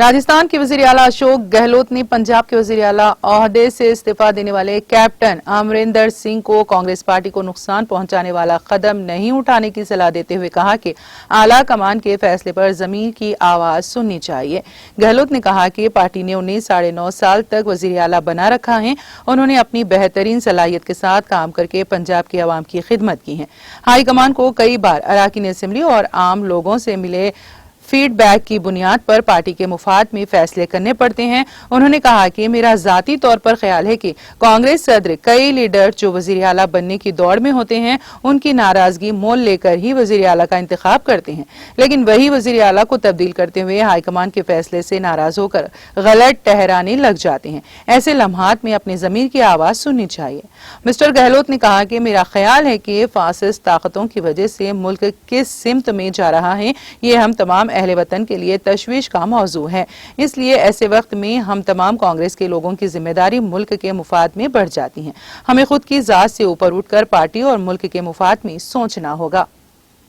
राजस्थान के वजीर आला अशोक गहलोत ने पंजाब के वजीर आला ओहदे से इस्तीफा देने वाले कैप्टन अमरिंदर सिंह को कांग्रेस पार्टी को नुकसान पहुंचाने वाला कदम नहीं उठाने की सलाह देते हुए कहा कि आला कमान के फैसले पर जमीर की आवाज सुननी चाहिए। गहलोत ने कहा कि पार्टी ने उन्हें 9.5 साल तक वजीर आला बना रखा है। उन्होंने अपनी बेहतरीन सलाहियत के साथ काम करके पंजाब की आवाम की खिदमत की है। हाई कमान को कई बार अराकीन असेंबली और आम लोगों से मिले फीडबैक की बुनियाद पर पार्टी के मुफाद में फैसले करने पड़ते हैं। उन्होंने कहा कि मेरा जाती तौर पर ख्याल है कि कांग्रेस सदर कई लीडर जो वजीर आला बनने की दौड़ में होते हैं उनकी नाराजगी मोल लेकर ही वजीर आला का इंतखाब करते हैं, लेकिन वही वजीर आला को तब्दील करते हुए हाईकमान के फैसले से नाराज होकर गलत ठहराने लग जाते हैं। ऐसे लम्हात में अपनी जमीर की आवाज सुननी चाहिए। मिस्टर गहलोत ने कहा कि मेरा ख्याल है कि फासिस्ट ताकतों की वजह से मुल्क किस सिमत में जा रहा है ये हम तमाम अहले वतन के लिए तशवीश का मौजू है। इसलिए ऐसे वक्त में हम तमाम कांग्रेस के लोगों की जिम्मेदारी मुल्क के मुफाद में बढ़ जाती है। हमें खुद की जात से ऊपर उठकर पार्टी और मुल्क के मुफाद में सोचना होगा।